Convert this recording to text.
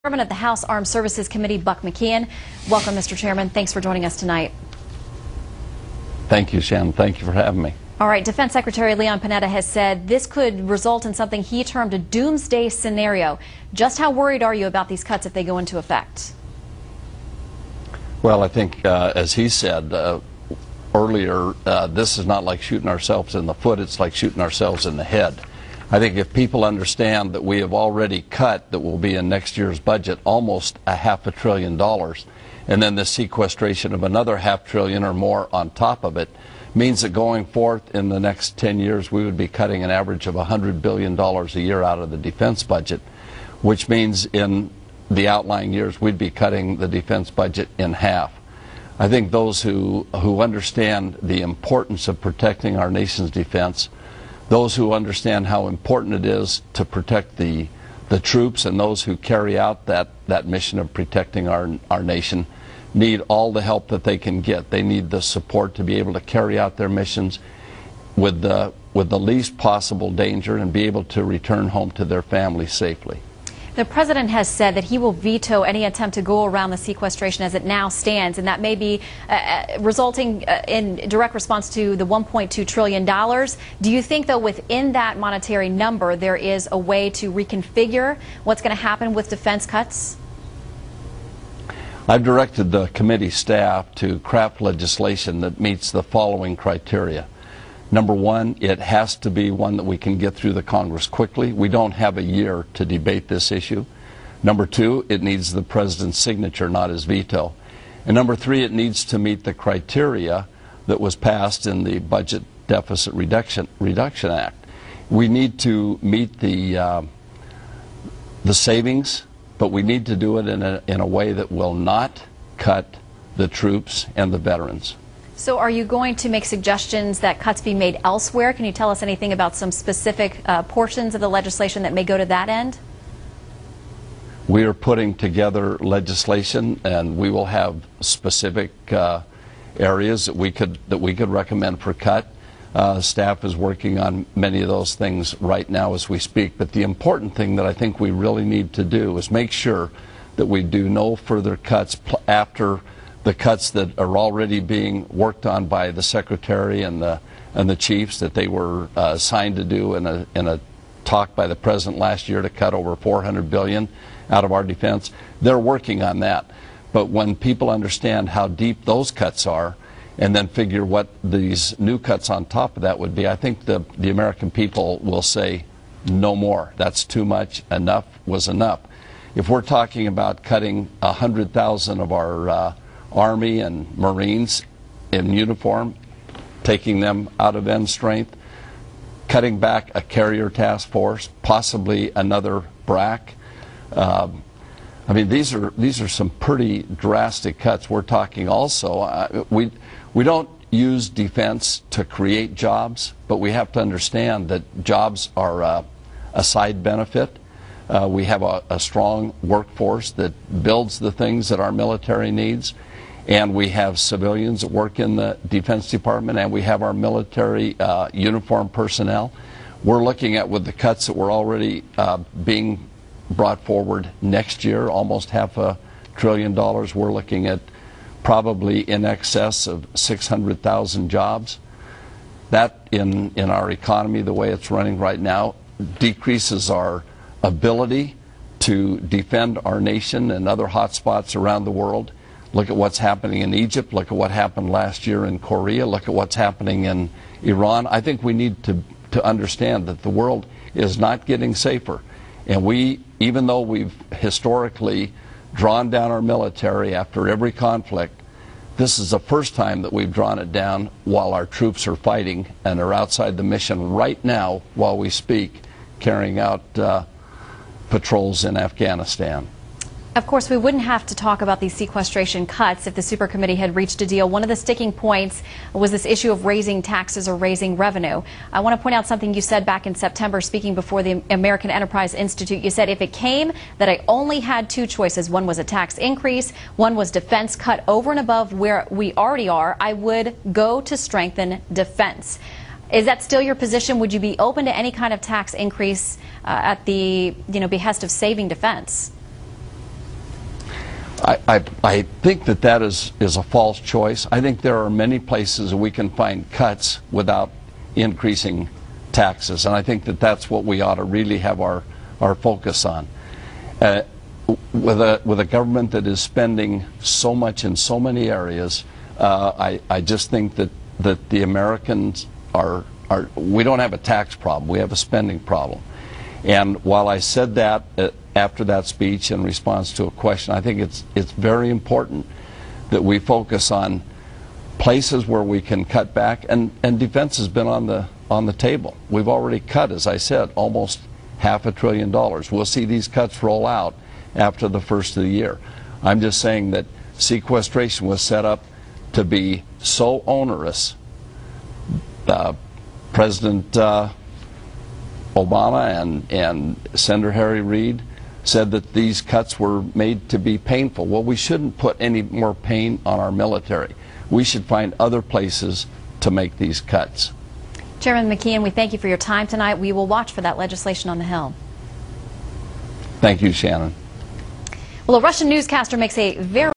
Chairman of the House Armed Services Committee, Buck McKeon. Welcome, Mr. Chairman. Thanks for joining us tonight. Thank you, Shannon. Thank you for having me. All right, Defense Secretary Leon Panetta has said this could result in something he termed a doomsday scenario. Just how worried are you about these cuts if they go into effect? Well, I think, as he said earlier, this is not like shooting ourselves in the foot. It's like shooting ourselves in the head. I think if people understand that we have already cut, that will be in next year's budget, almost $500 billion, and then the sequestration of another $500 billion or more on top of it, means that going forth in the next 10 years, we would be cutting an average of $100 billion a year out of the defense budget, which means in the outlying years, we'd be cutting the defense budget in half. I think those who understand the importance of protecting our nation's defense, those who understand how important it is to protect the troops and those who carry out that mission of protecting our nation need all the help that they can get. They need the support to be able to carry out their missions with the least possible danger and be able to return home to their families safely. The President has said that he will veto any attempt to go around the sequestration as it now stands, and that may be resulting in direct response to the $1.2 trillion. Do you think, though, within that monetary number, there is a way to reconfigure what's going to happen with defense cuts? I've directed the committee staff to craft legislation that meets the following criteria. Number one, it has to be one that we can get through the Congress quickly. We don't have a year to debate this issue. Number two, it needs the President's signature, not his veto. And number three, it needs to meet the criteria that was passed in the Budget Deficit Reduction Act. We need to meet the savings, but we need to do it in a way that will not cut the troops and the veterans. So are you going to make suggestions that cuts be made elsewhere? Can you tell us anything about some specific portions of the legislation that may go to that end? We are putting together legislation, and we will have specific areas that we could recommend for cut. Staff is working on many of those things right now as we speak. But the important thing that I think we really need to do is make sure that we do no further cuts after the cuts that are already being worked on by the Secretary and the chiefs that they were assigned to do in a talk by the President last year to cut over $400 billion out of our defense. They're working on that. But when people understand how deep those cuts are and then figure what these new cuts on top of that would be, I think the American people will say no more. That's too much. Enough was enough. If we're talking about cutting 100,000 of our Army and Marines in uniform, taking them out of end strength, cutting back a carrier task force, possibly another BRAC. I mean, these are some pretty drastic cuts. We're talking also, we don't use defense to create jobs, but we have to understand that jobs are a side benefit. We have a strong workforce that builds the things that our military needs. And we have civilians that work in the Defense Department, and we have our military uniformed personnel. We're looking at, with the cuts that were already being brought forward next year, almost $500 billion, we're looking at probably in excess of 600,000 jobs. That, in our economy, the way it's running right now, decreases our ability to defend our nation and other hot spots around the world. Look at what's happening in Egypt. Look at what happened last year in Korea. Look at what's happening in Iran. I think we need to understand that the world is not getting safer. And even though we've historically drawn down our military after every conflict, this is the first time that we've drawn it down while our troops are fighting and are outside the mission right now while we speak, carrying out patrols in Afghanistan. Of course, we wouldn't have to talk about these sequestration cuts if the super committee had reached a deal. One of the sticking points was this issue of raising taxes or raising revenue. I want to point out something you said back in September, speaking before the American Enterprise Institute. You said if it came that I only had two choices, one was a tax increase, one was defense cut over and above where we already are, I would go to strengthen defense. Is that still your position? Would you be open to any kind of tax increase at the behest of saving defense? I think that is a false choice. I think there are many places we can find cuts without increasing taxes, and I think that's what we ought to really have our focus on. With a government that is spending so much in so many areas, I just think that the Americans we don't have a tax problem, we have a spending problem. And while I said that after that speech in response to a question, I think it's very important that we focus on places where we can cut back, and defense has been on the table. We've already cut, as I said, almost $500 billion. We'll see these cuts roll out after the first of the year. I'm just saying that sequestration was set up to be so onerous. President Obama and Senator Harry Reid said that these cuts were made to be painful. Well, we shouldn't put any more pain on our military. We should find other places to make these cuts. Chairman McKeon, we thank you for your time tonight. We will watch for that legislation on the Hill. Thank you, Shannon. Well, a Russian newscaster makes a very